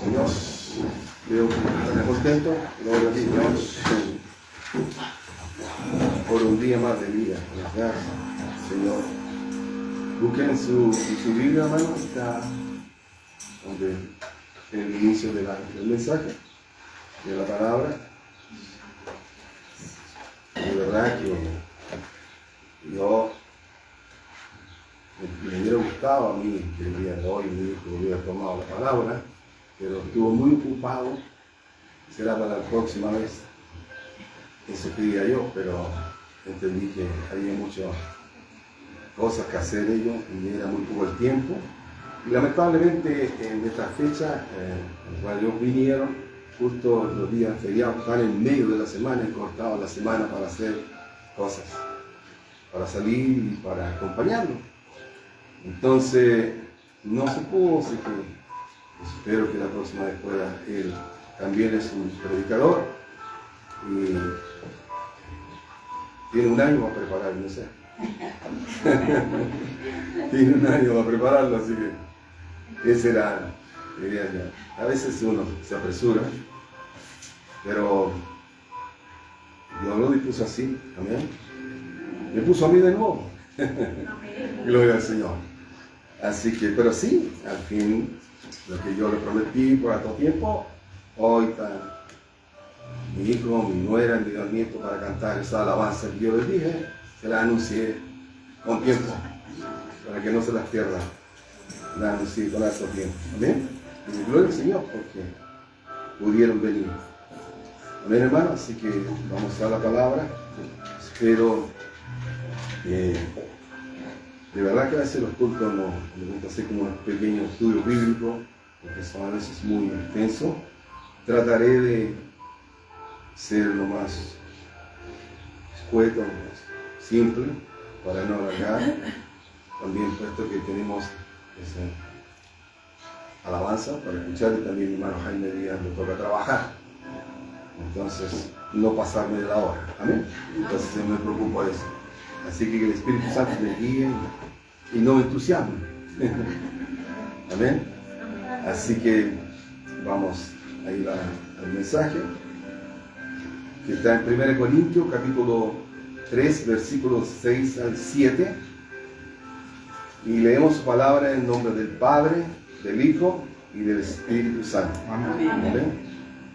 Señor. Veo que están contentos. Gloria al Señor. Por un día más de vida. Gracias, Señor. Busquen en su Biblia, hermano. Está donde el inicio del mensaje, de la palabra. De verdad que yo me hubiera gustado a mí que el día de hoy mi hijo hubiera tomado la palabra, pero estuvo muy ocupado. Será para la próxima vez. Eso quería yo, pero entendí que había muchas cosas que hacer ellos y era muy poco el tiempo. Y lamentablemente en esta fecha, en la cual ellos vinieron, justo los días feriados están en medio de la semana, he cortado la semana para hacer cosas, para salir y para acompañarlos. Entonces, no se pudo, así que espero que la próxima vez pueda él. También es un predicador y tiene un año para prepararlo, no sé. Tiene un año para prepararlo, así que ese era, diría yo. A veces uno se apresura, pero Dios lo dispuso así, amén. Me puso a mí de nuevo. Gloria al Señor. Así que, pero sí, al fin, lo que yo le prometí por tanto tiempo, hoy está mi hijo, mi nuera, mi nieto para cantar esa alabanza que yo les dije, se la anuncié con tiempo, para que no se las pierda. La anuncié con harto tiempo. Amén. Y gloria al Señor, porque pudieron venir. Amén, hermano. Así que vamos a la palabra. Espero de verdad que a veces los cultos me gusta hacer como un pequeño estudio bíblico, porque son a veces muy extensos. Trataré de ser lo más escueto, lo más simple, para no alargar. También puesto que tenemos esa alabanza para escuchar, y también mi hermano Jaime Díaz me toca trabajar. Entonces, no pasarme de la hora. Amén. Entonces me preocupo de eso. Así que el Espíritu Santo me guíe y no me entusiasme. Amén. Así que vamos a ir al mensaje que está en 1 Corintios capítulo 3 versículos 6 al 7, y leemos su palabra en nombre del Padre, del Hijo y del Espíritu Santo. Amén. Amén.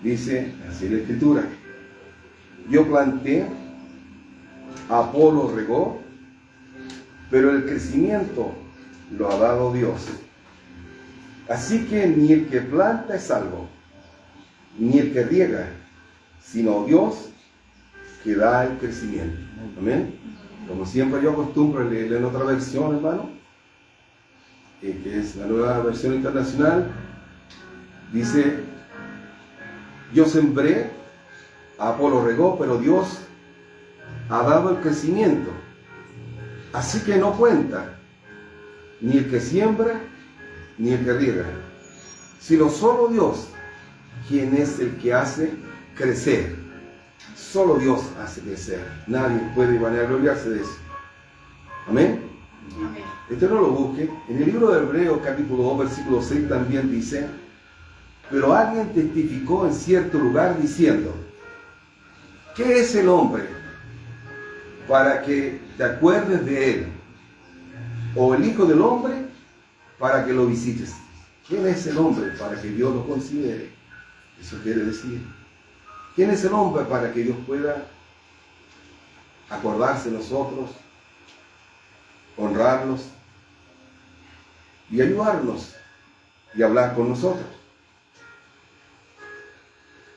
Dice así la Escritura: yo planté, Apolo regó, pero el crecimiento lo ha dado Dios. Así que ni el que planta es salvo, ni el que riega, sino Dios que da el crecimiento. Amén. Como siempre yo acostumbro leer en otra versión, hermano, que es la Nueva Versión Internacional. Dice: yo sembré, Apolo regó, pero Dios ha dado el crecimiento. Así que no cuenta ni el que siembra ni el que riega, sino solo Dios, quien es el que hace crecer. Solo Dios hace crecer. Nadie puede vanagloriarse de eso. Amén. Amén. Este no lo busque. En el libro de Hebreos capítulo 2 versículo 6 también dice: pero alguien testificó en cierto lugar diciendo: ¿qué es el hombre para que te acuerdes de él? ¿O el hijo del hombre para que lo visites? ¿Quién es el hombre para que Dios lo considere? Eso quiere decir, ¿quién es el hombre para que Dios pueda acordarse de nosotros, honrarnos y ayudarnos y hablar con nosotros?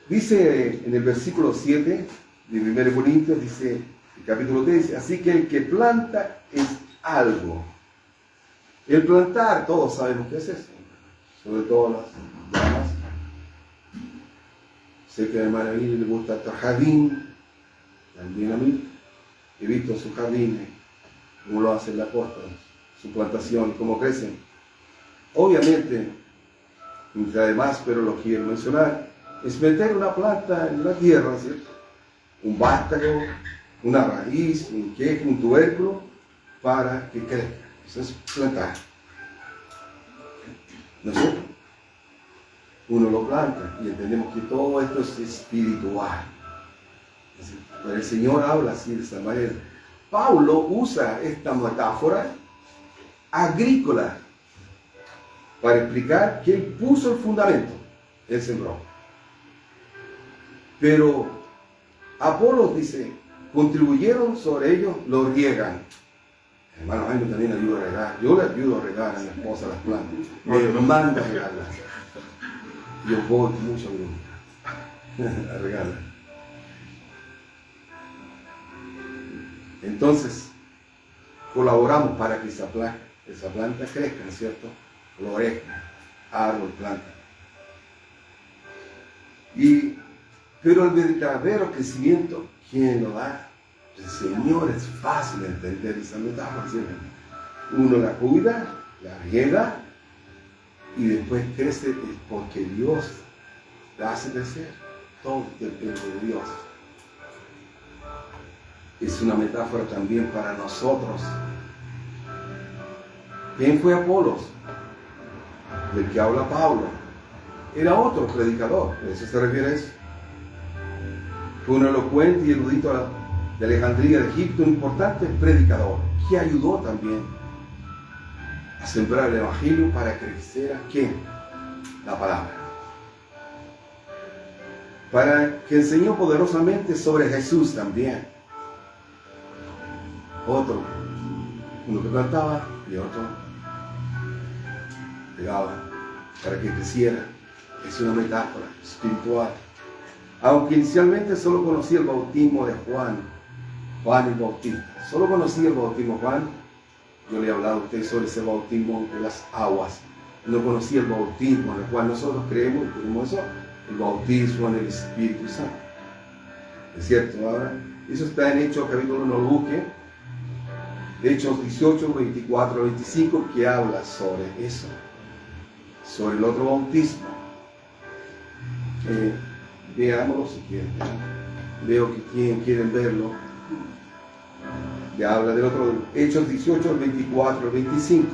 Dice en el versículo 7 de 1 Corintios, dice el capítulo 3, así que el que planta es algo. El plantar, todos sabemos qué es eso, sobre todo las damas. Sé que a mi hermana le gusta el jardín, también a mí. He visto sus jardines, cómo lo hace en la costa, su plantación, cómo crecen. Obviamente, además, pero lo quiero mencionar, es meter una planta en la tierra, ¿cierto? Un vástago, una raíz, un queje, un tubérculo, para que crezca. Eso es plantar. ¿No es cierto? uno lo planta y entendemos que todo esto es espiritual. Pero el Señor habla así de esta manera. Pablo usa esta metáfora agrícola para explicar que él puso el fundamento, él sembró. Pero Apolos dice, contribuyeron sobre ellos, lo riegan. Hermano, a mí también ayuda a regar. Yo le ayudo a regar a mi esposa las plantas. Me manda a regarlas. Yo voy mucho a regarlas. Entonces, colaboramos para que esa planta crezca, ¿no es cierto? Florezca, árbol, planta. Pero el verdadero crecimiento, ¿quién lo da? El Señor. Es fácil entender esa metáfora, ¿cierto? Uno la cuida, la riega y después crece porque Dios la hace crecer. Todo depende de Dios. Es una metáfora también para nosotros. ¿Quién fue Apolos? Del que habla Pablo. Era otro predicador, ¿a eso se refiere a eso? Fue un elocuente y erudito de Alejandría de Egipto, un importante predicador, que ayudó también a sembrar el Evangelio para crecer a ¿quién? La palabra. Para que enseñó poderosamente sobre Jesús también. Otro, uno que plantaba y otro pegaba para que creciera. Es una metáfora espiritual. Aunque inicialmente solo conocía el bautismo de Juan el Bautista. Solo conocía el bautismo de Juan. Yo le he hablado a ustedes sobre ese bautismo de las aguas. No conocía el bautismo en el cual nosotros creemos y tenemos eso, el bautismo en el Espíritu Santo. ¿Es cierto? Ahora, eso está en Hechos capítulo 1, busque. Hechos 18, 24, 25, que habla sobre eso, sobre el otro bautismo. Veámoslo si quieren. Veo que quieren verlo. Le habla del otro, Hechos 18, 24, 25.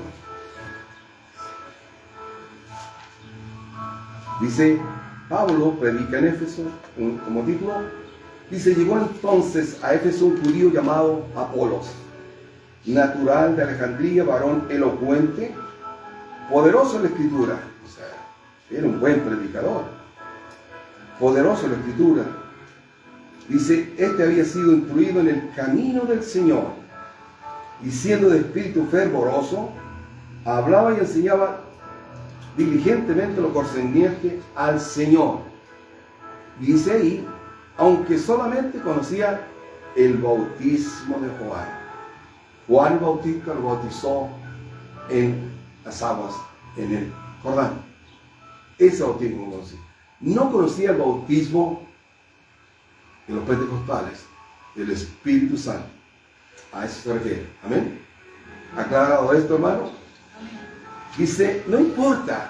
Dice, Pablo predica en Éfeso, como título, dice, llegó entonces a Éfeso un judío llamado Apolos, natural de Alejandría, varón elocuente, poderoso en la escritura. O sea, era un buen predicador, poderoso en la escritura. Dice, este había sido instruido en el camino del Señor, y siendo de espíritu fervoroso, hablaba y enseñaba diligentemente lo concerniente al Señor. Y dice ahí, aunque solamente conocía el bautismo de Juan. Juan el Bautista lo bautizó en las aguas, en el Jordán. Ese bautismo lo conocía. No conocía el bautismo de los pentecostales, del Espíritu Santo. A eso se refiere. Amén. ¿Aclarado esto, hermano? Dice, no importa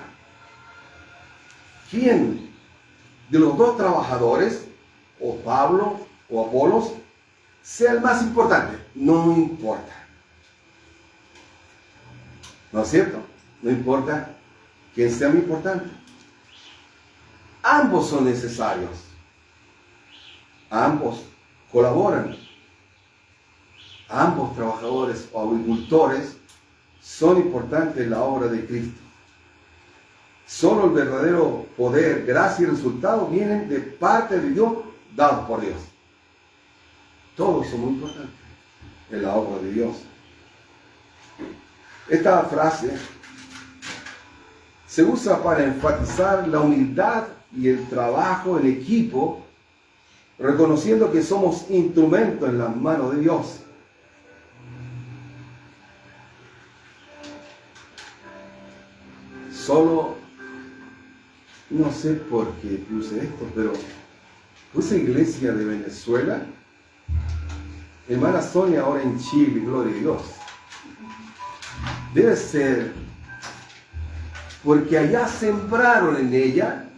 quién de los dos trabajadores, o Pablo o Apolos, sea el más importante. No importa. ¿No es cierto? No importa quién sea muy importante. Ambos son necesarios. Ambos colaboran. Ambos trabajadores o agricultores son importantes en la obra de Cristo. Solo el verdadero poder, gracia y resultado vienen de parte de Dios, dados por Dios. Todos son muy importantes en la obra de Dios. Esta frase se usa para enfatizar la humildad y el trabajo en equipo, reconociendo que somos instrumentos en las manos de Dios. Solo, no sé por qué puse esto, pero puse Iglesia de Venezuela, hermana Sonia ahora en Chile, gloria a Dios. Debe ser porque allá sembraron en ella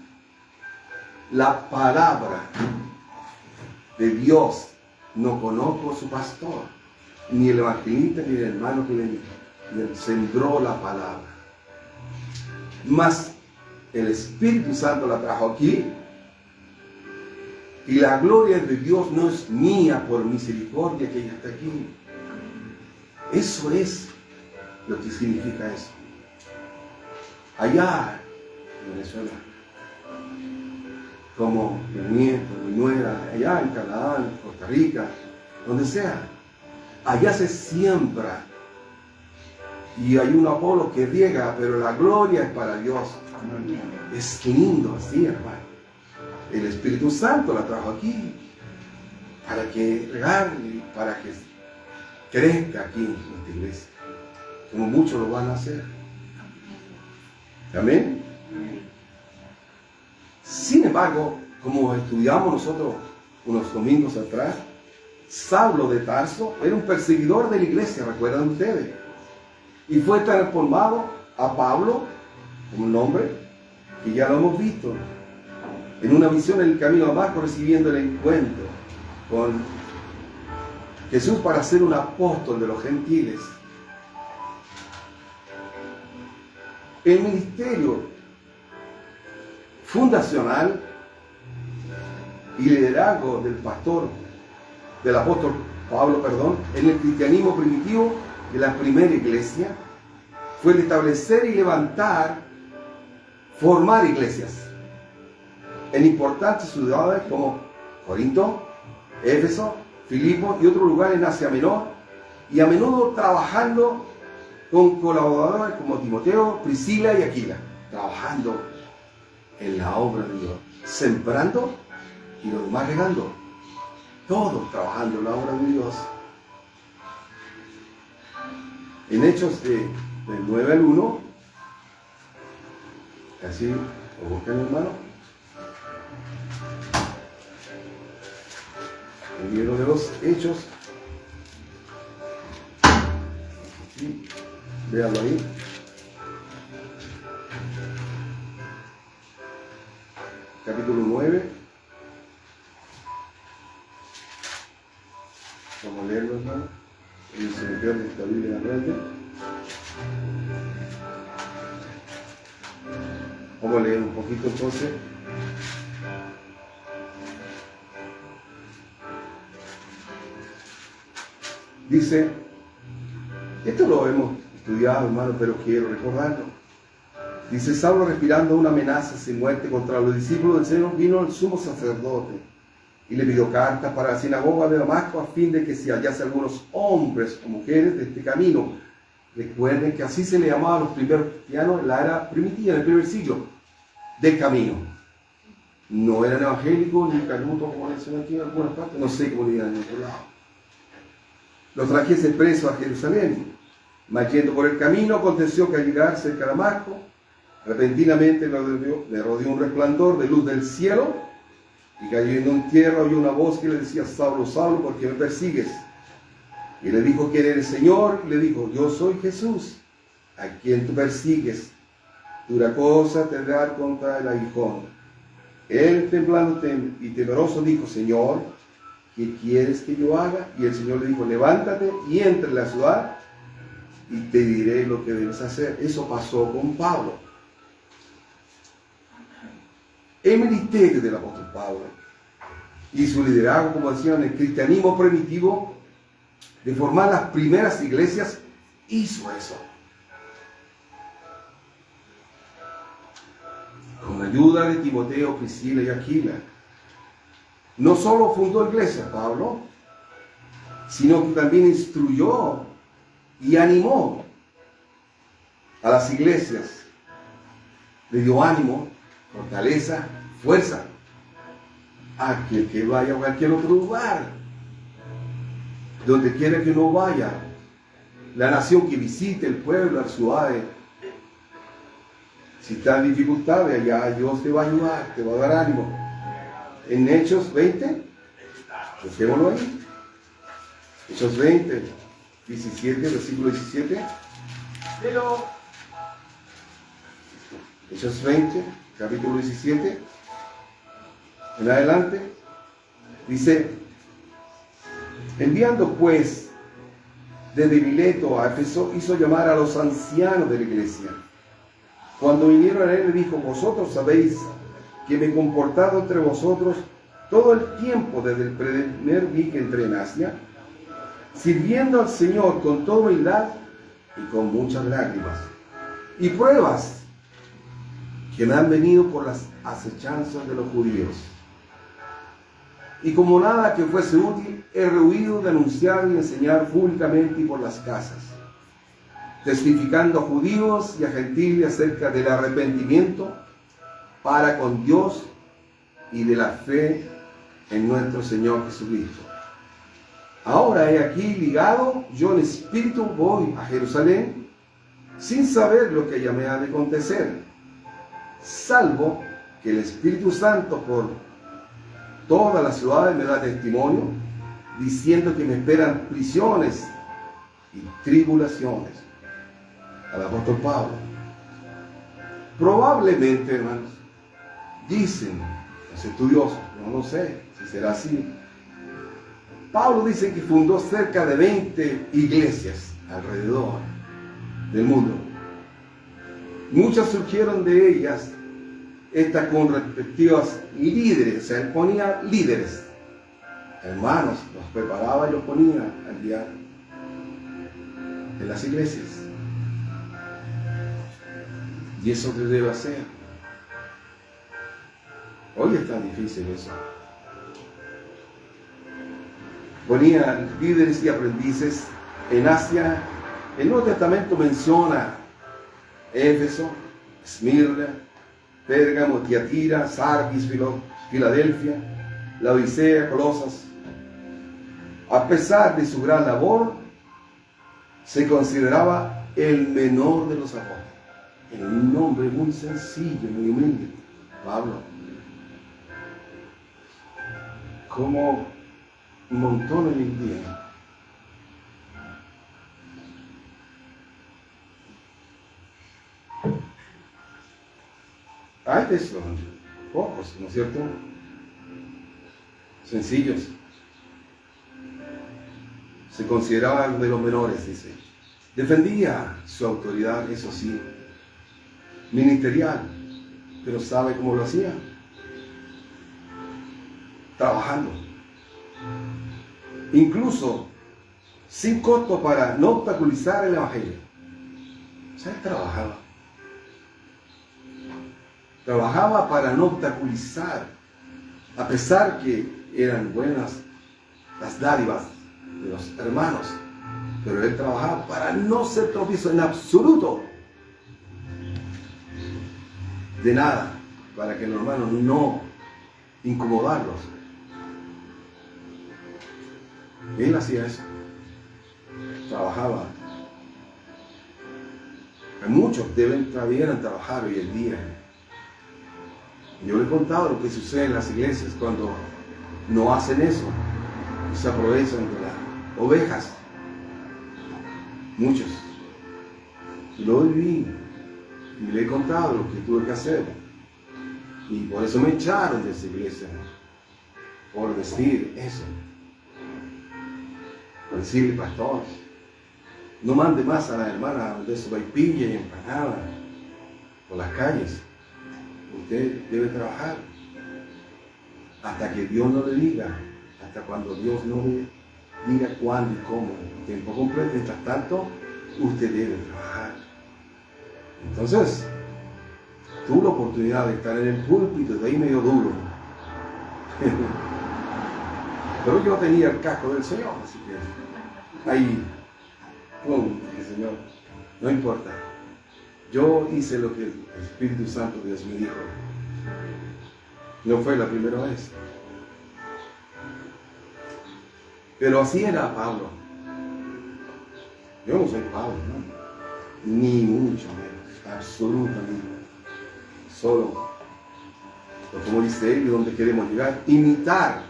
la palabra de Dios. No conozco a su pastor, ni el evangelista, ni el hermano que le sembró la palabra. Mas el Espíritu Santo la trajo aquí. Y la gloria de Dios no es mía por misericordia que ella está aquí. Eso es lo que significa eso. Allá en Venezuela, como mi nieto, mi nuera, allá en Canadá, en Costa Rica, donde sea, allá se siembra. Y hay un Apolo que riega, pero la gloria es para Dios. Es lindo así, hermano. El Espíritu Santo la trajo aquí para que regarle, para que crezca aquí en nuestra iglesia, como muchos lo van a hacer. Amén. Sin embargo, como estudiamos nosotros unos domingos atrás, Saulo de Tarso era un perseguidor de la iglesia, ¿recuerdan ustedes? Y fue transformado a Pablo, como un nombre, que ya lo hemos visto, en una visión en el camino a Damasco, recibiendo el encuentro con Jesús para ser un apóstol de los gentiles. El ministerio fundacional y liderazgo del apóstol Pablo, en el cristianismo primitivo de la primera iglesia, fue el establecer y levantar, formar iglesias en importantes ciudades como Corinto, Éfeso, Filipo y otros lugares en Asia Menor, y a menudo trabajando con colaboradores como Timoteo, Priscila y Aquila, trabajando en la obra de Dios, sembrando y los demás regando, todos trabajando en la obra de Dios. En Hechos del 9 al 1, así lo buscan, hermano. El libro de los Hechos, y véanlo ahí. Capítulo 9. Vamos a leerlo, hermano. Y se me pierde esta Biblia en la mente. Vamos a leer un poquito entonces. Dice, esto lo hemos estudiado, hermano, pero quiero recordarlo. Dice, Saulo, respirando una amenaza sin muerte contra los discípulos del Señor, vino el sumo sacerdote y le pidió cartas para la sinagoga de Damasco a fin de que se hallase algunos hombres o mujeres de este camino. Recuerden que así se le llamaba a los primeros cristianos en la era primitiva, en el primer siglo, del camino. No eran evangélicos ni canutos, como dicen aquí en algunas partes, no sé cómo le digan en otro lado. Los trajese presos a Jerusalén, mas yendo por el camino aconteció que al llegar cerca de Damasco, repentinamente le rodeó un resplandor de luz del cielo, y cayendo en tierra oyó una voz que le decía, Saulo, Saulo, ¿por qué me persigues? Y le dijo, ¿quién eres, Señor? Y le dijo, yo soy Jesús, a quien tú persigues. Dura cosa tendrá contra el aguijón. Él, temblando y temeroso, dijo, Señor, ¿qué quieres que yo haga? Y el Señor le dijo, levántate y entra en la ciudad y te diré lo que debes hacer. Eso pasó con Pablo. El ministerio del apóstol Pablo y su liderazgo, como decían, el cristianismo primitivo, de formar las primeras iglesias, hizo eso. Con la ayuda de Timoteo, Priscila y Aquila. No solo fundó iglesias, Pablo, sino que también instruyó y animó a las iglesias. Le dio ánimo, fortaleza, fuerza a que vaya a cualquier otro lugar, donde quiera que uno vaya, la nación que visite, el pueblo, las ciudades. Si está en dificultades, allá Dios te va a ayudar, te va a dar ánimo. En Hechos 20, busquémoslo ahí. Hechos 20, 17, versículo 17. Hechos 20, capítulo 17. En adelante, dice, enviando pues desde Mileto a Éfeso, hizo llamar a los ancianos de la iglesia Cuando vinieron a él, le dijo: vosotros sabéis que me he comportado entre vosotros todo el tiempo desde el primer día que entré en Asia, sirviendo al Señor con toda humildad y con muchas lágrimas y pruebas que me han venido por las acechanzas de los judíos. Y como nada que fuese útil, he rehuido de anunciar y enseñar públicamente y por las casas, testificando a judíos y a gentiles acerca del arrepentimiento para con Dios y de la fe en nuestro Señor Jesucristo. Ahora he aquí ligado, yo en espíritu voy a Jerusalén, sin saber lo que ya me ha de acontecer, salvo que el Espíritu Santo por todas las ciudades me da testimonio, diciendo que me esperan prisiones y tribulaciones. Al apóstol Pablo. Probablemente, hermanos, dicen los estudiosos, no lo sé si será así, Pablo dice que fundó cerca de 20 iglesias alrededor del mundo. Muchas surgieron de ellas, estas con respectivas líderes, o sea, él ponía líderes, hermanos, los preparaba y los ponía al día en las iglesias. Y eso se debe hacer. Hoy es tan difícil eso. Ponía líderes y aprendices en Asia. El Nuevo Testamento menciona Éfeso, Esmirna, Pérgamo, Tiatira, Sardis, Filadelfia, Laodicea, Colosas. A pesar de su gran labor, se consideraba el menor de los apóstoles. En un nombre muy sencillo, muy humilde, Pablo. Como un montón hoy en día. Hay de esos, pocos, ¿no es cierto? Sencillos. Se consideraba de los menores, dice. Defendía su autoridad, eso sí, ministerial, pero ¿sabe cómo lo hacía? Trabajando. Incluso sin costo para no obstaculizar el evangelio. O sea, él trabajaba. Trabajaba para no obstaculizar, a pesar que eran buenas las dádivas de los hermanos, pero él trabajaba para no ser tropiezo en absoluto de nada, para que los hermanos no incomodarlos. Él hacía eso, trabajaba. Muchos debieran trabajar hoy en día. Yo le he contado lo que sucede en las iglesias cuando no hacen eso y se aprovechan de las ovejas. Muchos. Lo viví y le he contado lo que tuve que hacer. Y por eso me echaron de esa iglesia, por decir eso. Por decirle: pastor, no mande más a la hermana de su vaipilla y empanada por las calles. Usted debe trabajar hasta que Dios no le diga, hasta cuando Dios no le diga cuándo y cómo, en tiempo completo. Mientras tanto, usted debe trabajar. Entonces, tuve la oportunidad de estar en el púlpito, de ahí medio duro. Pero yo tenía el casco del Señor, así que ahí, ¡pum!, el Señor, no importa. Yo hice lo que el Espíritu Santo de Dios me dijo. No fue la primera vez. Pero así era Pablo. Yo no soy Pablo, ¿no? Ni mucho menos, absolutamente. Solo, como dice él, y donde queremos llegar, imitar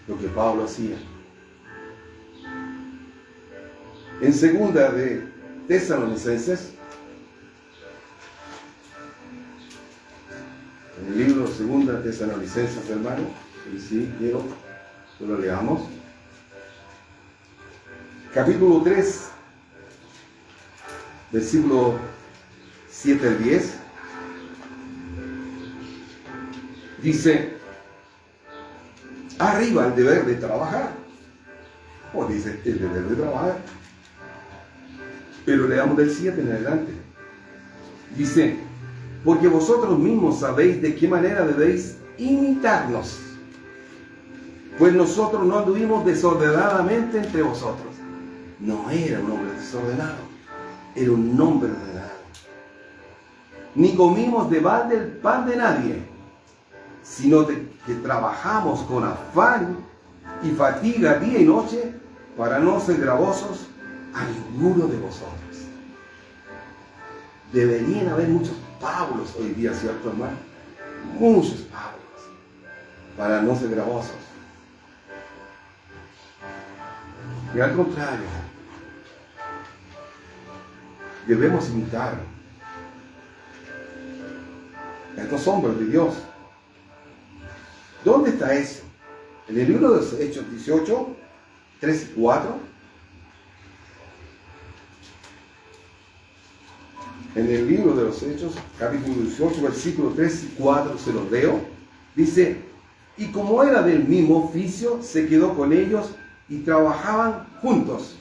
lo que Pablo hacía. En segunda de Tesalonicenses, en el libro segunda de Tesalonicenses, hermano, y sí, quiero que lo leamos. Capítulo 3, versículo 7 al 10, dice, arriba el deber de trabajar. O dice, el deber de trabajar. Pero leamos del 7 en adelante. Dice, porque vosotros mismos sabéis de qué manera debéis imitarnos. Pues nosotros no anduvimos desordenadamente entre vosotros. No era un hombre desordenado, era un hombre ordenado. Ni comimos de balde el pan de nadie, sino que trabajamos con afán y fatiga día y noche para no ser gravosos a ninguno de vosotros. Deberían haber muchos Pablos hoy día, ¿cierto, hermano? Muchos Pablos, para no ser gravosos. Y al contrario, debemos imitar a estos hombres de Dios. ¿Dónde está eso? En el libro de los Hechos 18, 3 y 4. En el libro de los Hechos, capítulo 18, versículos 3 y 4, se los leo. Dice, y como era del mismo oficio, se quedó con ellos y trabajaban juntos.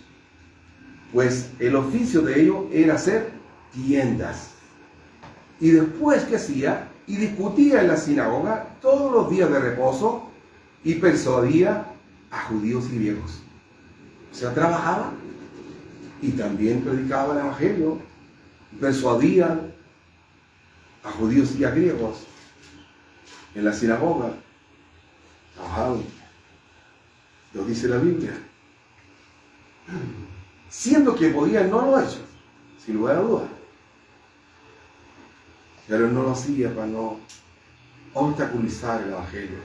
Pues el oficio de ellos era hacer tiendas. Y después, ¿qué hacía? Y discutía en la sinagoga todos los días de reposo y persuadía a judíos y griegos. O sea, trabajaba y también predicaba el evangelio. Persuadía a judíos y a griegos en la sinagoga. Trabajaban. Lo dice la Biblia. Siendo que podían, no lo ha hecho, sin lugar a dudas. Pero no lo hacía para no obstaculizar el evangelio.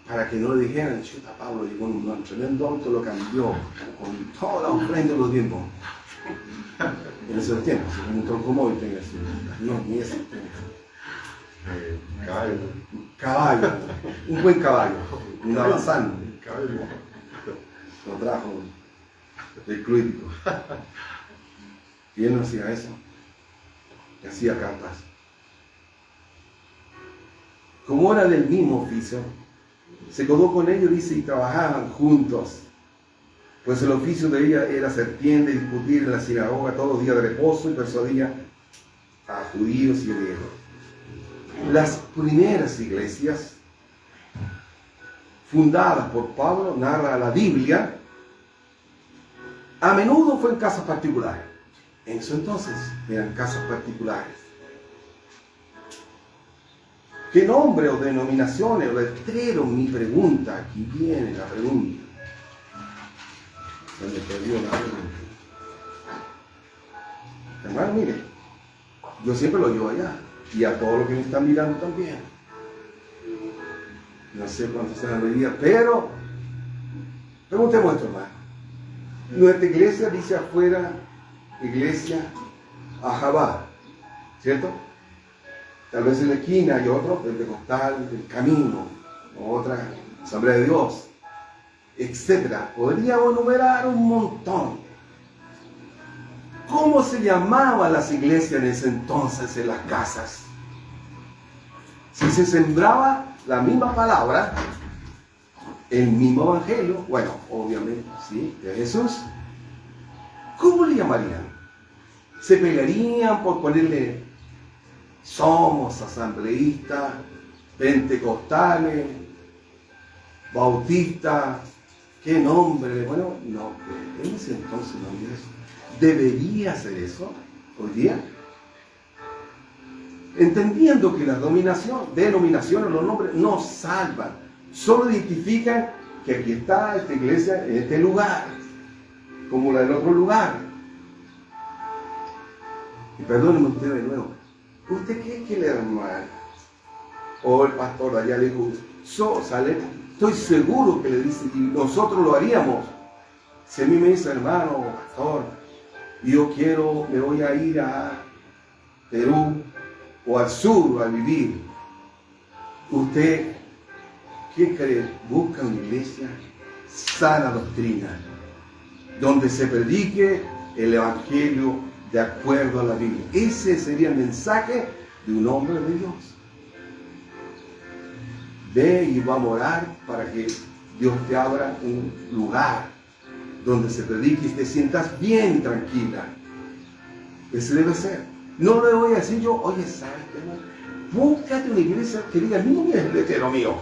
Para que no le dijeran, chuta, Pablo llegó en un tremendo auto, lo cambió con toda la ofrenda de los tiempos. En ese tiempo, como un troncomóvil tenga así. No, ni ese tiempo. Caballo. Caballo, un buen caballo, un alazán. Caballo. Lo trajo del crítico. Y él no hacía eso. Y hacía cartas. Como era del mismo oficio, se quedó con ellos, dice, y trabajaban juntos. Pues el oficio de ella era hacer tienda y discutir en la sinagoga todos los días de reposo y persuadía a judíos y griegos. Las primeras iglesias fundadas por Pablo, narra la Biblia, a menudo fue en casas particulares. En eso entonces eran casas particulares. ¿Qué nombre o denominaciones o letrero? Mi pregunta, aquí viene la pregunta. Se me perdió la pregunta. Hermano, mire, yo siempre lo llevo allá. Y a todos los que me están mirando también. No sé cuántos serán hoy día, pero preguntemos esto, hermano. Nuestra iglesia dice afuera, iglesia Ajabá, ¿cierto? Tal vez en la esquina hay otro, pentecostal, del camino, o otra asamblea de Dios, etcétera. Podríamos enumerar un montón. ¿Cómo se llamaban las iglesias en ese entonces en las casas? Si se sembraba la misma palabra, el mismo evangelio, bueno, obviamente, sí, de Jesús, ¿cómo le llamarían? ¿Se pelearían por ponerle somos asambleístas, pentecostales, bautistas? ¿Qué nombre? Bueno, no, en ese entonces no había eso. ¿Debería ser eso hoy día? Entendiendo que las denominaciones, los nombres no salvan, solo identifican que aquí está esta iglesia en este lugar, como la del otro lugar. Y perdónenme usted de nuevo, ¿usted cree que el hermano o el pastor allá le dijo, estoy seguro que le dice, y nosotros lo haríamos? Si a mí me dice, hermano, pastor, yo me voy a ir a Perú o al sur a vivir, ¿usted qué cree? Busca una iglesia sana doctrina, donde se predique el evangelio de acuerdo a la Biblia. Ese sería el mensaje de un hombre de Dios. Ve y vamos a orar para que Dios te abra un lugar donde se predique y te sientas bien tranquila. Ese debe ser. No le voy a decir yo, oye, ¿sabes qué? Búscate una iglesia que diga, no es el letrero mío.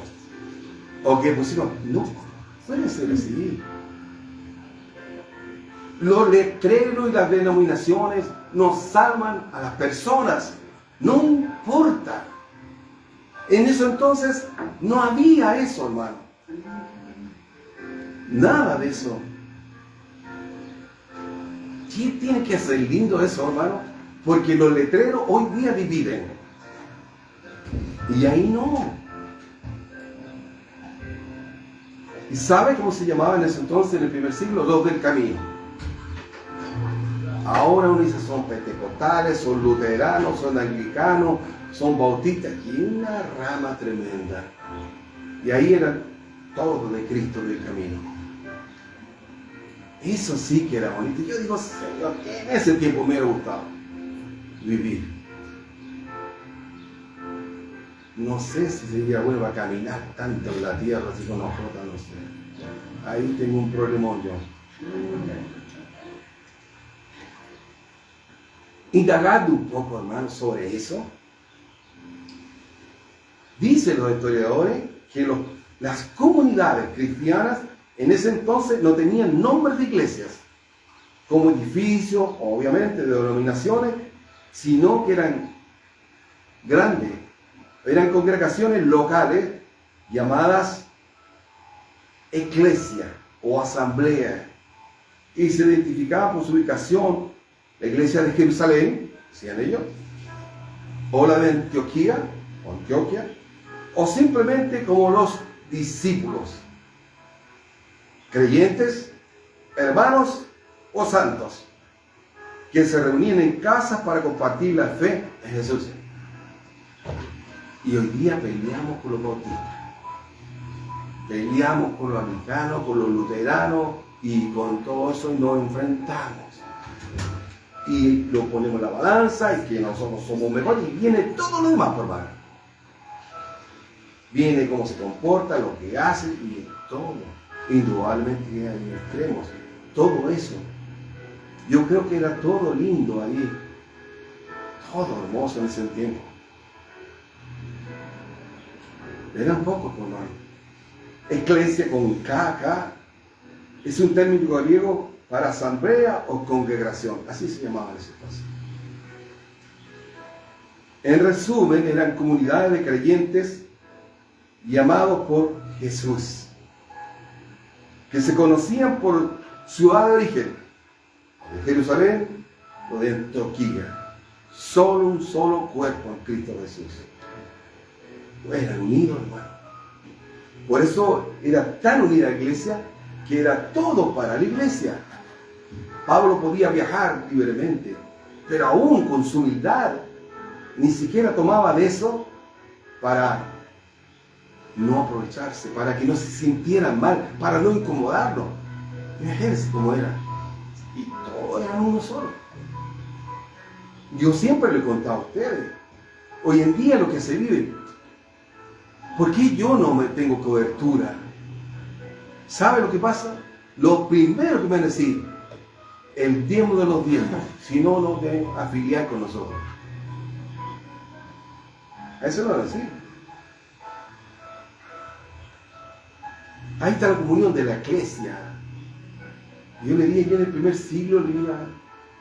O que pusieron, no, puede ser así. Los letreros y las denominaciones nos salvan a las personas. No importa. En eso entonces no había eso, hermano. Nada de eso. ¿Qué tiene que ser lindo eso, hermano? Porque los letreros hoy día dividen. Y ahí no. ¿Y sabe cómo se llamaba en ese entonces, en el primer siglo? Los del camino. Ahora uno dice, son pentecostales, son luteranos, son anglicanos, son bautistas. Y una rama tremenda. Y ahí eran todos de Cristo del camino. Eso sí que era bonito. Yo digo, Señor, en ese tiempo me hubiera gustado vivir. No sé si sería bueno a caminar tanto en la tierra así con ojos, no sé. Ahí tengo un problemón yo. Indagando un poco, hermano, sobre eso. Dicen los historiadores que las comunidades cristianas en ese entonces no tenían nombres de iglesias, como edificios, obviamente, de denominaciones, sino que eran grandes. Eran congregaciones locales llamadas eclesia o asamblea. Y se identificaban por su ubicación la iglesia de Jerusalén, decían ellos, o la de Antioquía, o simplemente como los discípulos, creyentes, hermanos o santos, que se reunían en casas para compartir la fe en Jesús. Y hoy día peleamos con los bautistas, peleamos con los anglicanos, con los luteranos y con todo eso y nos enfrentamos. Y lo ponemos en la balanza y que nosotros somos mejores y viene todo lo demás, por hermano. Viene cómo se comporta, lo que hace y todo. Indudablemente hay extremos. Todo eso. Yo creo que era todo lindo ahí. Todo hermoso en ese tiempo. Eran pocos, hermano. Eclesia con K, es un término griego para asamblea o congregación. Así se llamaba en ese entonces. En resumen, eran comunidades de creyentes llamados por Jesús, que se conocían por ciudad de origen, de Jerusalén o de Antioquía. Solo un solo cuerpo en Cristo Jesús. Eran unidos, hermano. Por eso era tan unida la iglesia que era todo para la iglesia. Pablo podía viajar libremente, pero aún con su humildad, ni siquiera tomaba de eso para no aprovecharse, para que no se sintieran mal, para no incomodarlos. Imagínense cómo era. Y todos eran uno solo. Yo siempre le he contado a ustedes, hoy en día lo que se vive, ¿por qué yo no me tengo cobertura? ¿Sabe lo que pasa? Lo primero que me van a decir, el diezmo de los diezmos, si no, no deben afiliar con nosotros. Eso lo van a decir. Ahí está la comunión de la iglesia. Yo le dije, yo en el primer siglo, le dije,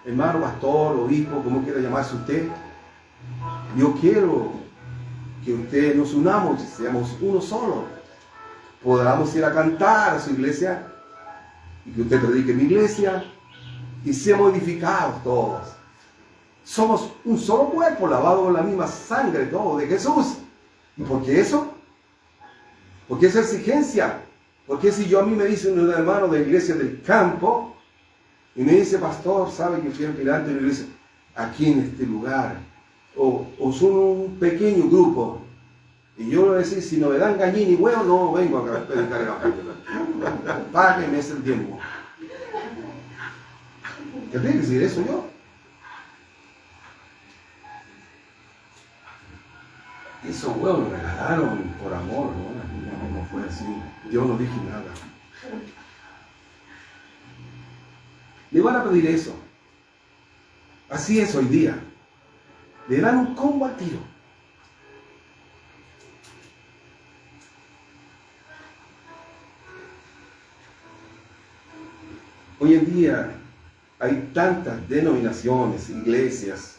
hermano, pastor, obispo, como quiera llamarse usted, yo quiero que ustedes nos unamos y seamos uno solo. Podamos ir a cantar a su iglesia y que usted predique en mi iglesia y seamos edificados todos. Somos un solo cuerpo, lavado con la misma sangre, todo de Jesús. ¿Y por qué eso? Porque esa exigencia. Porque si a mí me dice un hermano de la iglesia del campo y me dice, pastor, ¿sabe que quiero mirar en la iglesia aquí en este lugar? O son un pequeño grupo. Y yo le voy a decir, si no me dan gallina y huevo, no vengo a predicar el evangelio. Páguenme ese tiempo. ¿Qué tiene que decir eso yo? Eso, bueno, me regalaron por amor, ¿no? No fue así. Yo no dije nada. Le van a pedir eso. Así es hoy día. Le dan un combo al tiro. Hoy en día hay tantas denominaciones, iglesias,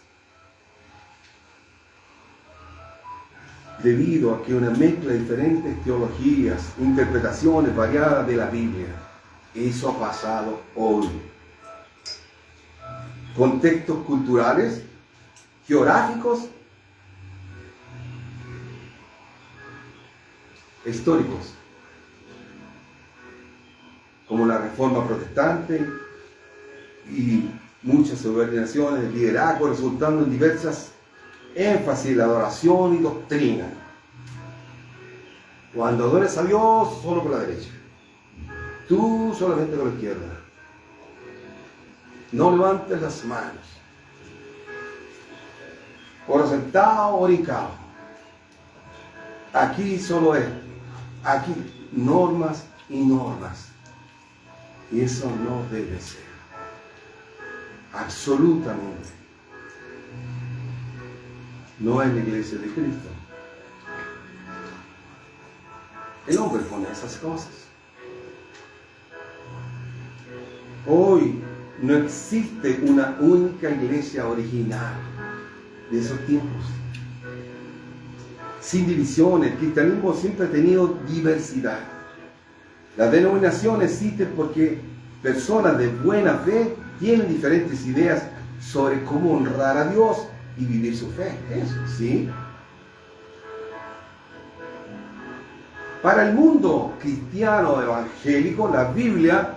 debido a que una mezcla de diferentes teologías, interpretaciones variadas de la Biblia. Eso ha pasado hoy. Contextos culturales, geográficos, históricos, como la Reforma Protestante y muchas subordinaciones de liderazgo, resultando en diversas énfasis en la adoración y doctrina. Cuando adores a Dios, solo con la derecha. Tú solamente con la izquierda. No levantes las manos. Ora sentado o hincado. Aquí solo es. Aquí normas y normas. Y eso no debe ser. Absolutamente. No es la iglesia de Cristo. El hombre pone esas cosas. Hoy no existe una única iglesia original de esos tiempos. Sin divisiones, el cristianismo siempre ha tenido diversidad. Las denominaciones existen porque personas de buena fe tienen diferentes ideas sobre cómo honrar a Dios y vivir su fe. Eso, ¿sí? Para el mundo cristiano evangélico, la Biblia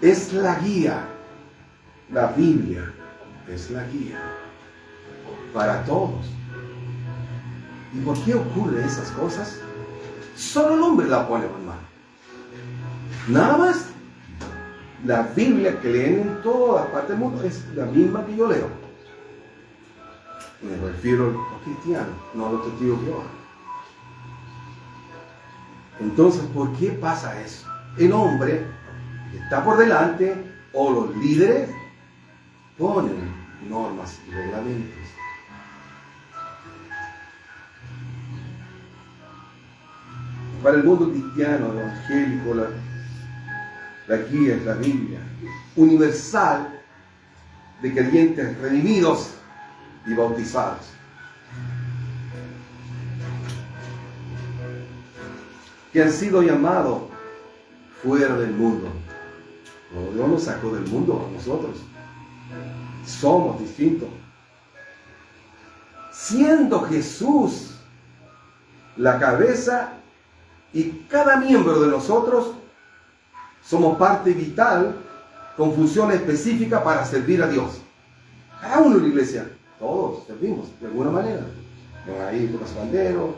es la guía. La Biblia es la guía para todos. ¿Y por qué ocurren esas cosas? Solo el hombre la pone por mano. Nada más. La Biblia que leen en todas partes del mundo es la misma que yo leo. Me refiero a los cristianos, no a los testigos de Jehová. Entonces, ¿por qué pasa eso? El hombre que está por delante o los líderes ponen normas y reglamentos. Para el mundo cristiano, evangélico, la guía es la Biblia, universal de creyentes redimidos y bautizados. Que han sido llamados fuera del mundo. No, Dios nos sacó del mundo a nosotros. Somos distintos. Siendo Jesús la cabeza y cada miembro de nosotros somos parte vital con función específica para servir a Dios. Cada uno en la iglesia, todos servimos de alguna manera. Ahí tocas bandero,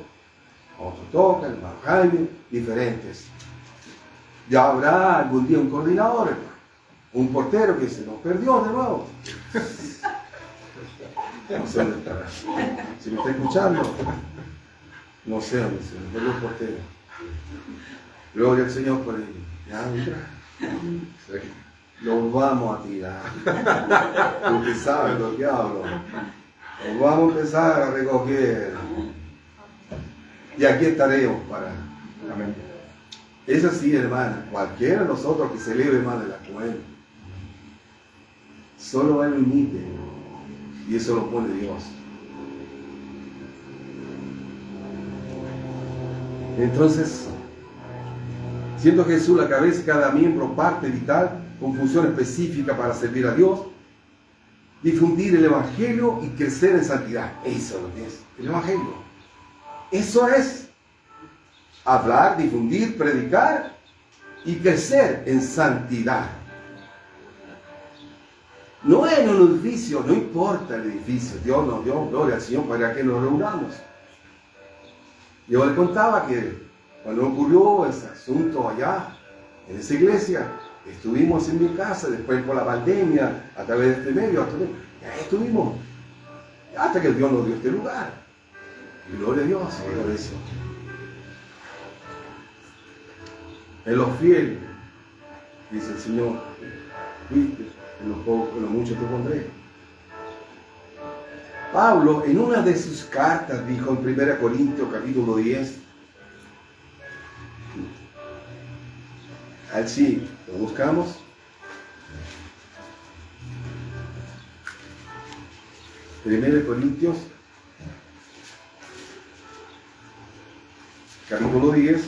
otros tocan, hermano Jaime, diferentes. Ya habrá algún día un coordinador, hermano, un portero que se nos perdió de nuevo. No sé dónde estará. Si me está escuchando, no sé dónde se nos perdió el portero. Gloria al Señor por él. Ya, mira. Los vamos a tirar. Usted sabe lo que hablo. Los vamos a empezar a recoger. Y aquí estaremos para. Amén. Es así, hermana. Cualquiera de nosotros que se eleve más de la cuenta. Solo hay un límite. Y eso lo pone Dios. Entonces, siendo Jesús la cabeza y cada miembro parte vital con función específica para servir a Dios, difundir el Evangelio y crecer en santidad. Eso es lo que es el Evangelio. Eso es hablar, difundir, predicar y crecer en santidad. No en un edificio, no importa el edificio. Dios nos dio gloria al Señor para que nos reunamos. Yo le contaba que cuando ocurrió ese asunto allá, en esa iglesia, estuvimos en mi casa, después por la pandemia, a través de este medio, ya estuvimos, hasta que Dios nos dio este lugar. Gloria a Dios por eso. En lo fiel, dice el Señor, viste, en lo poco, en lo mucho te pondré. Pablo, en una de sus cartas, dijo en 1 Corintios capítulo 10, así, lo buscamos. Primero Corintios capítulo 10,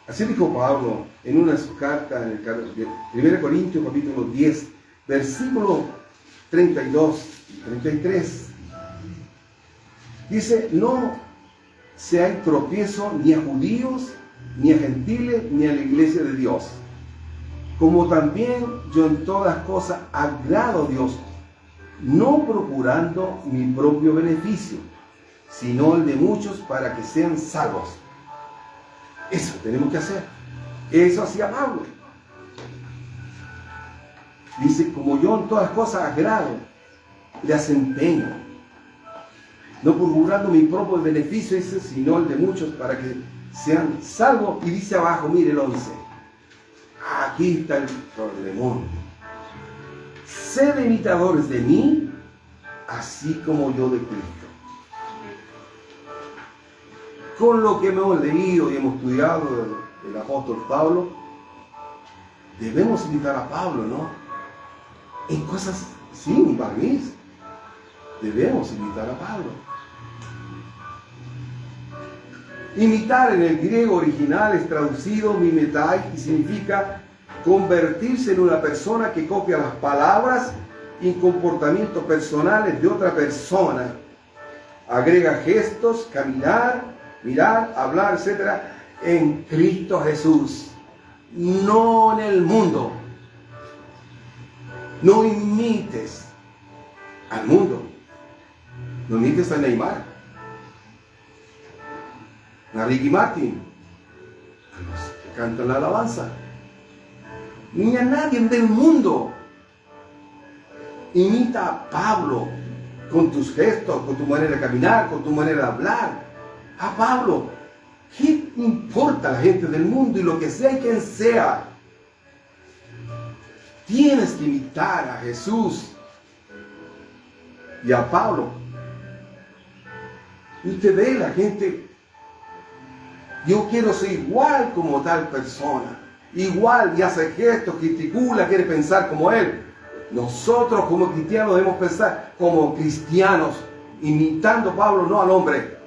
así dijo Pablo en una de sus cartas, en el 1 Corintios capítulo 10, versículo 32 y 33. Dice, no se hay tropiezo ni a judíos, ni a gentiles, ni a la iglesia de Dios. Como también yo en todas cosas agrado a Dios, no procurando mi propio beneficio, sino el de muchos para que sean salvos. Eso tenemos que hacer. Eso hacía Pablo. Dice, como yo en todas cosas agrado, le desempeño, no procurando mi propio beneficio, dice, sino el de muchos para que sean salvos. Y dice abajo, mire el 11. Aquí está el problemón. Sed imitadores de mí, así como yo de Cristo. Con lo que hemos leído y hemos estudiado del apóstol Pablo, debemos imitar a Pablo, ¿no? En cosas sin barniz. Debemos imitar a Pablo. Imitar en el griego original es traducido mimetai y significa convertirse en una persona que copia las palabras y comportamientos personales de otra persona. Agrega gestos, caminar, mirar, hablar, etc. en Cristo Jesús, no en el mundo. No imites al mundo. No imites a Neymar, a Ricky Martin, a los que cantan la alabanza, ni a nadie del mundo. Imita a Pablo con tus gestos, con tu manera de caminar, con tu manera de hablar. A Pablo, ¿qué importa la gente del mundo y lo que sea y quien sea? Tienes que imitar a Jesús y a Pablo. Y usted ve la gente, yo quiero ser igual como tal persona, igual, y hace gestos, gesticula, quiere pensar como él. Nosotros como cristianos debemos pensar como cristianos, imitando a Pablo, no al hombre.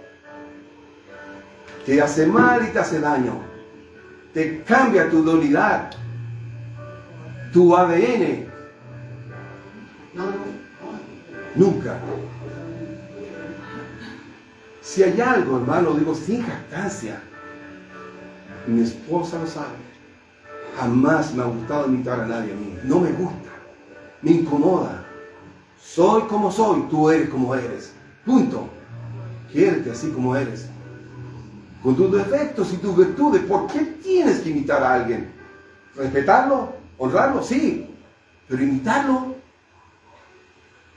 Te hace mal y te hace daño, te cambia tu dualidad, tu ADN. Nunca. Si hay algo, hermano, digo sin jactancia, mi esposa lo sabe, jamás me ha gustado imitar a nadie a mí. No me gusta, me incomoda. Soy como soy, tú eres como eres. Punto. Quiérete así como eres. Con tus defectos y tus virtudes, ¿por qué tienes que imitar a alguien? ¿Respetarlo? ¿Honrarlo? Sí. Pero imitarlo,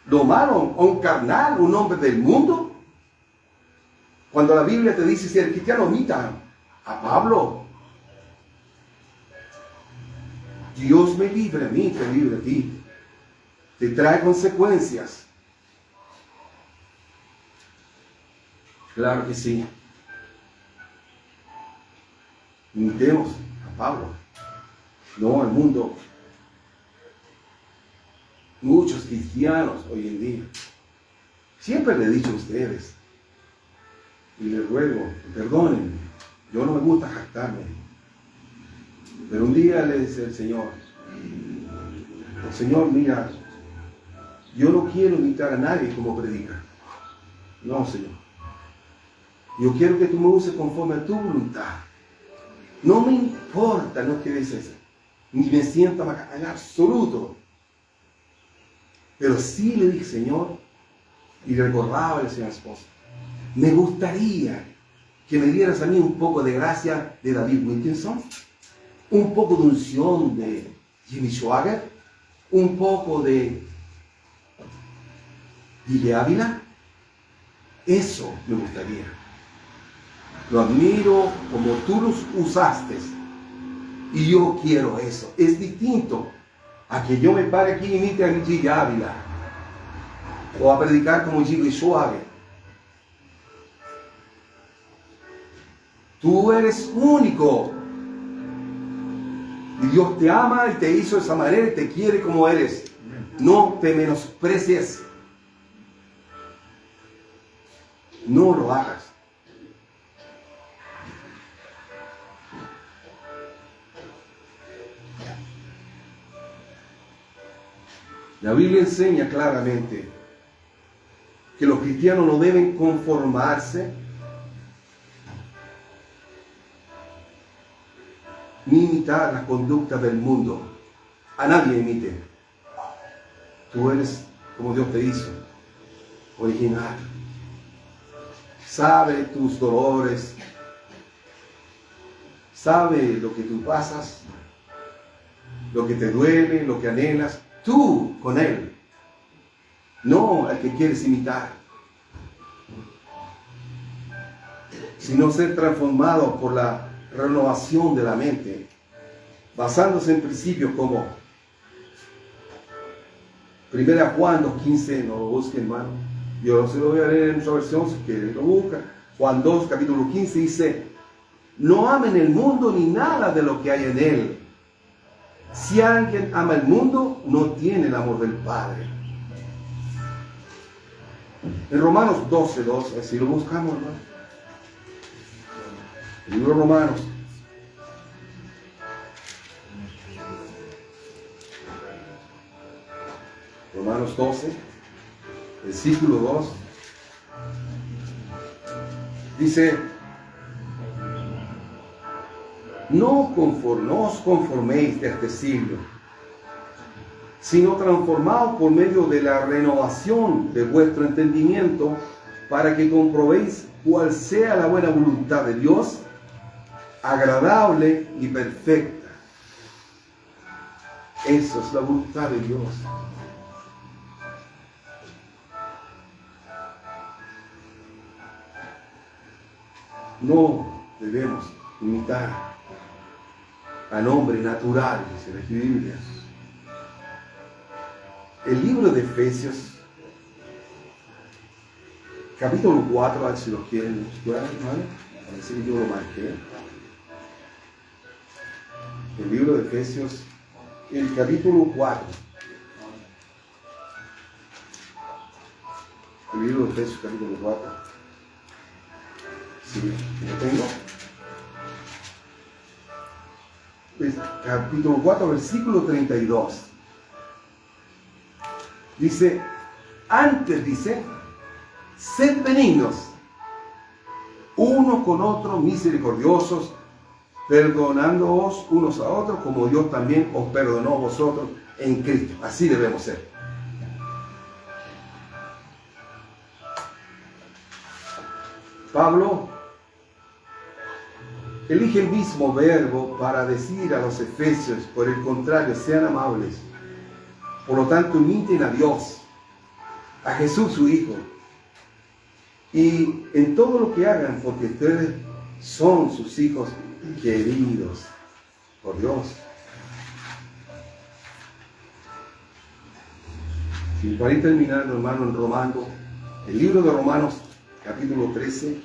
lo malo, a un carnal, un hombre del mundo. Cuando la Biblia te dice, si eres cristiano, imita a Pablo. Dios me libre a mí, te libre a ti. Te trae consecuencias. Claro que sí. Imitemos a Pablo, no al mundo. Muchos cristianos hoy en día, siempre le he dicho a ustedes, y les ruego, perdónenme, yo no me gusta jactarme, pero un día le dice el Señor, mira, yo no quiero imitar a nadie como predica. No, Señor. Yo quiero que tú me uses conforme a tu voluntad. No me importa lo que dices, ni me sienta mal en absoluto. Pero sí le dije, Señor, y le recordaba al Señor esposo, me gustaría que me dieras a mí un poco de gracia de David Wilkinson. un poco de unción de Jimmy Swaggart, un poco de Guille Ávila. Eso me gustaría. Lo admiro como tú los usaste y yo quiero eso. Es distinto a que yo me pare aquí y imite a Guille Ávila o a predicar como Jimmy Swaggart. Tú eres único. Y Dios te ama y te hizo de esa manera y te quiere como eres. No te menosprecies. No lo hagas. La Biblia enseña claramente que los cristianos no deben conformarse ni imitar la conducta del mundo. A nadie imite. Tú eres como Dios te hizo, original. Sabe tus dolores, sabe lo que tú pasas, lo que te duele, lo que anhelas. Tú con Él, no al que quieres imitar, sino ser transformado por la renovación de la mente, basándose en principios como 1 Juan 2:15, no lo busquen, hermano, yo se lo voy a leer en nuestra versión, si quieren lo buscan. Juan 2, capítulo 15 dice: no amen el mundo ni nada de lo que hay en él. Si alguien ama el mundo, no tiene el amor del Padre. En Romanos 12:2, así lo buscamos, hermano. El libro de Romanos. Romanos 12, versículo 2. Dice: no os conforméis de este siglo, sino transformaos por medio de la renovación de vuestro entendimiento, para que comprobéis cuál sea la buena voluntad de Dios, agradable y perfecta. Eso es la voluntad de Dios. No debemos imitar a hombres naturales, dice la Biblia. El libro de Efesios, capítulo 4, a ver si lo quieren buscar, hermano. A ver si yo lo marqué. El libro de Efesios, el capítulo 4. El libro de Efesios, capítulo 4. Sí, lo tengo. Capítulo 4, versículo 32. Dice, antes dice, sed benignos, unos con otros, misericordiosos, perdonándoos unos a otros, como Dios también os perdonó a vosotros en Cristo. Así debemos ser. Pablo elige el mismo verbo para decir a los efesios, por el contrario, sean amables. Por lo tanto, imiten a Dios, a Jesús su Hijo. Y en todo lo que hagan, porque ustedes son sus hijos queridos por Dios. Y para ir terminando, hermano, en Romanos, el libro de Romanos, capítulo 13.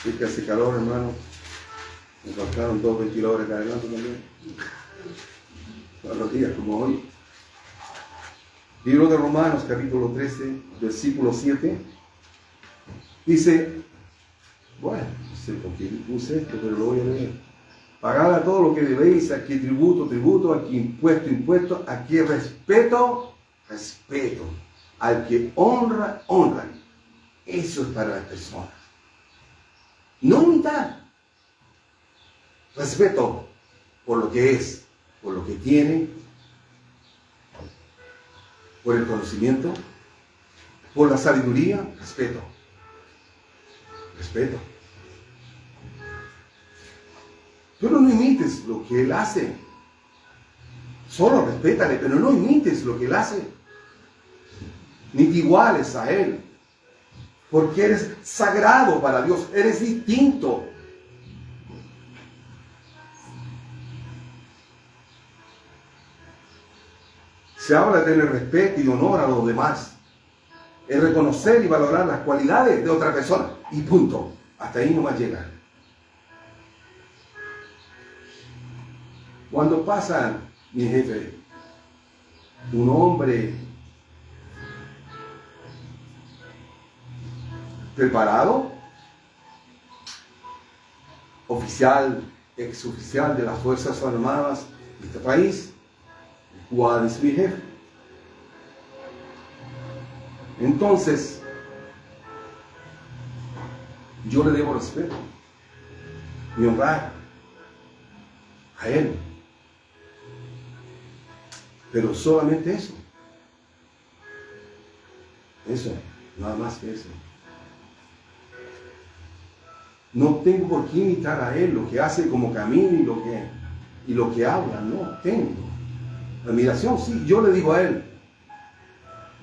Sí que hace calor, hermano. Me faltaron 2 ventiladores acá adelante también. Todos los días, como hoy. Libro de Romanos, capítulo 13, versículo 7. Dice, bueno, no sé por qué puse esto, pero lo voy a leer. Pagad a todo lo que debéis, aquí tributo, tributo, aquí impuesto, impuesto, aquí respeto, respeto. Al que honra, honra. Eso es para las personas. No imitar. Respeto por lo que es, por lo que tiene, por el conocimiento, por la sabiduría, respeto. Respeto. pero no imites lo que Él hace. Solo respétale, pero no imites lo que Él hace. Ni te iguales a Él. Porque eres sagrado para Dios, eres distinto. Se habla de tener respeto y honor a los demás. Es reconocer y valorar las cualidades de otra persona. Y punto. Hasta ahí no va a llegar. Cuando pasa, mi jefe, un hombre preparado, oficial, exoficial de las Fuerzas Armadas de este país, ¿cuál es mi jefe? Entonces, yo le debo respeto y honrar a él. Pero solamente eso. Eso, nada más que eso. No tengo por qué imitar a él, lo que hace, como camina y lo que habla. No tengo. Admiración, sí. Yo le digo a él,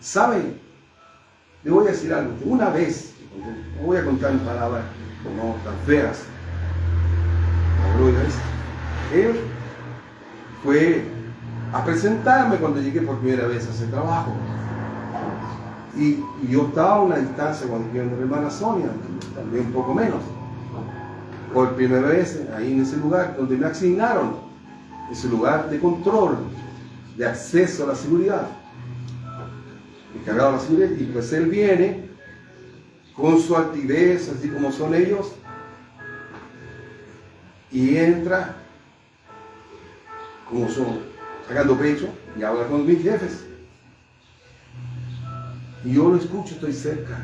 ¿sabe? Le voy a decir algo. Una vez, no voy a contar en palabras no tan feas. Él fue a presentarme cuando llegué por primera vez a ese trabajo. Y yo estaba a una distancia cuando yo en la hermana Sonia, también un poco menos. Por primera vez ahí en ese lugar donde me asignaron, ese lugar de control, de acceso a la seguridad, encargado de la seguridad. Y pues él viene con su altivez, así como son ellos, y entra como son, sacando pecho, y habla con mis jefes. Y yo lo escucho, estoy cerca,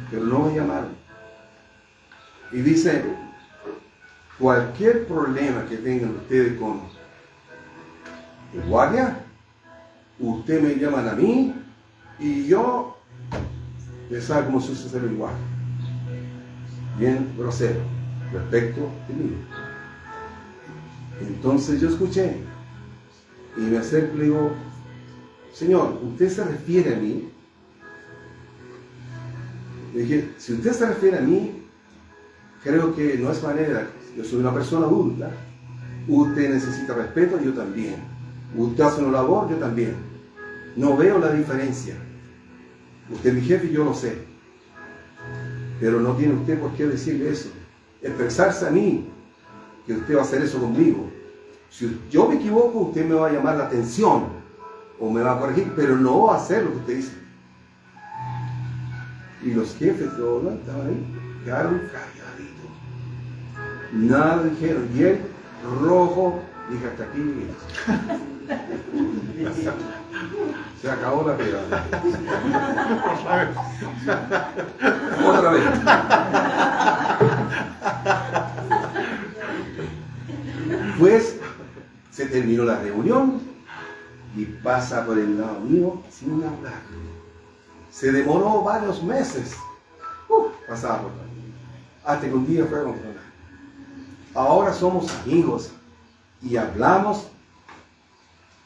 pero no me llamaron. Y dice, cualquier problema que tengan ustedes con el guardia, ustedes me llaman a mí y yo, ya sabe cómo sucede el guardia. Bien grosero, respecto de mí. Entonces yo escuché y me acerco y le digo, señor, ¿usted se refiere a mí? Le dije, si usted se refiere a mí, creo que no es manera. Yo soy una persona adulta. Usted necesita respeto, yo también. Usted hace una labor, yo también. No veo la diferencia. Usted es mi jefe y yo lo sé. Pero no tiene usted por qué decirle eso. Expresarse a mí, que usted va a hacer eso conmigo. Si yo me equivoco, usted me va a llamar la atención o me va a corregir, pero no va a hacer lo que usted dice. Y los jefes todos estaban ahí, quedaron calladitos. Nada dijeron. Y él, rojo, dije, hasta aquí llegué. Se acabó la pegada. Otra vez. Pues se terminó la reunión y pasa por el lado mío sin hablar. Se demoró varios meses. Pasaba por ahí. Hasta que un día fue a controlar. Ahora somos amigos y hablamos.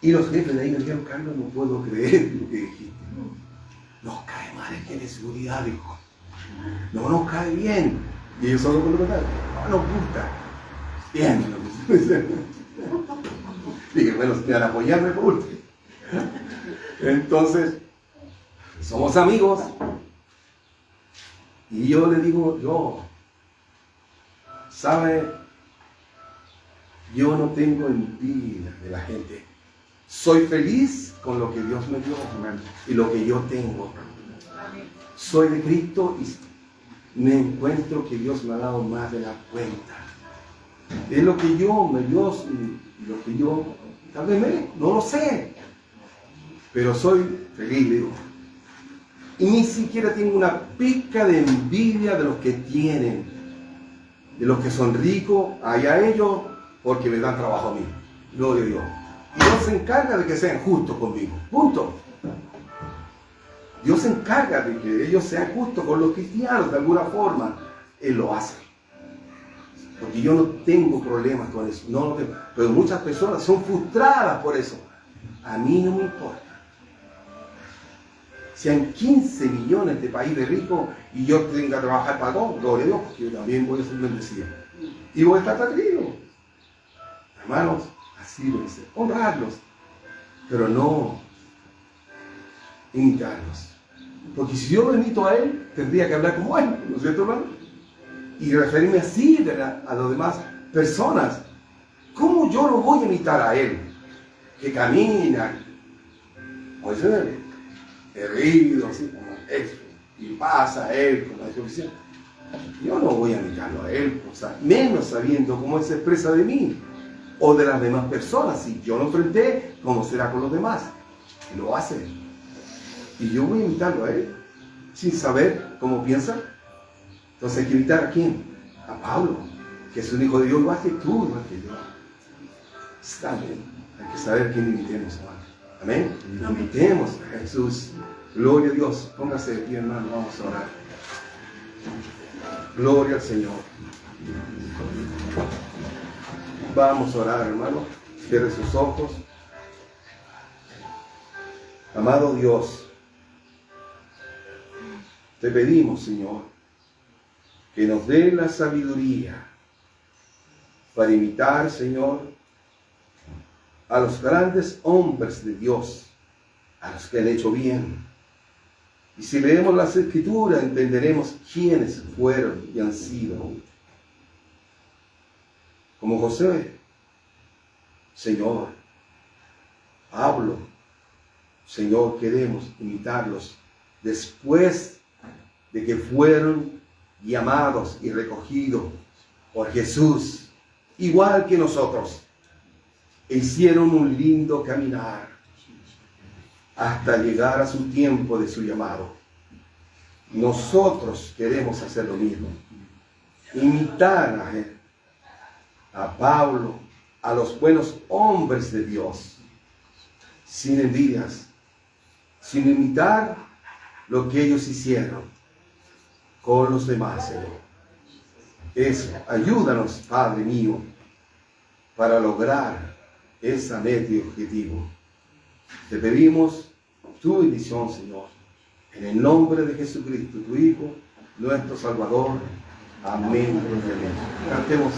Y los jefes de ahí me dijeron, Carlos, no puedo creer lo que dijiste. Nos cae mal el jefe de seguridad, dijo. No nos cae bien. Y ellos solo con lo que no nos gusta. Bien. Dije, bueno, me van a apoyarme por último. Entonces, somos amigos. Y yo le digo, ¿sabe? Yo no tengo envidia de la gente. Soy feliz con lo que Dios me dio y lo que yo tengo. Soy de Cristo y me encuentro que Dios me ha dado más de la cuenta. Es lo que yo me dio y lo que yo tal vez no lo sé. Pero soy feliz, digo. Y ni siquiera tengo una pizca de envidia de los que tienen, de los que son ricos, allá ellos, porque me dan trabajo a mí. Gloria a Dios. Y Dios se encarga de que sean justos conmigo. Punto. Dios se encarga de que ellos sean justos con los cristianos de alguna forma. Él lo hace. porque yo no tengo problemas con eso, no lo tengo. Pero muchas personas son frustradas por eso. A mí no me importa. Sean 15 millones de países ricos y yo tenga que trabajar para todos, gloria a Dios, porque yo también voy a ser bendecido. Y voy a estar tranquilo. Hermanos, así debe ser. Honrarlos, pero no imitarlos. Porque si yo lo imito a él, tendría que hablar como él, ¿no es cierto, hermano? Y referirme así a las demás personas. ¿Cómo yo lo voy a imitar a él? Que camina, como dice, herido, así como esto, y pasa a él con la descripción. Yo no voy a imitarlo a él, o sea, menos sabiendo cómo él se expresa de mí o de las demás personas. Si yo lo enfrenté, ¿cómo será con los demás? Y lo hace. Y yo voy a imitarlo a él, sin saber cómo piensa. Entonces hay que imitar a quién? A Pablo, que es un hijo de Dios igual que tú, igual que yo. Está bien, hay que saber quién imitemos, hermano. Amén. Imitemos a Jesús. Gloria a Dios. Póngase de pie, hermano, vamos a orar. Gloria al Señor. Vamos a orar, hermano. Cierre sus ojos. Amado Dios, te pedimos, Señor, que nos dé la sabiduría para imitar, Señor, a los grandes hombres de Dios, a los que han hecho bien. Y si leemos las Escrituras, entenderemos quiénes fueron y han sido. Como José, Señor, Pablo, Señor, queremos imitarlos después de que fueron llamados y recogidos por Jesús, igual que nosotros, e hicieron un lindo caminar hasta llegar a su tiempo de su llamado. Nosotros queremos hacer lo mismo, imitar a él, a Pablo, a los buenos hombres de Dios, sin envidias, sin imitar lo que ellos hicieron con los demás, Señor. Eso, ayúdanos, Padre mío, para lograr esa meta y objetivo. Te pedimos tu bendición, Señor, en el nombre de Jesucristo, tu Hijo, nuestro Salvador. Amén. Cantemos.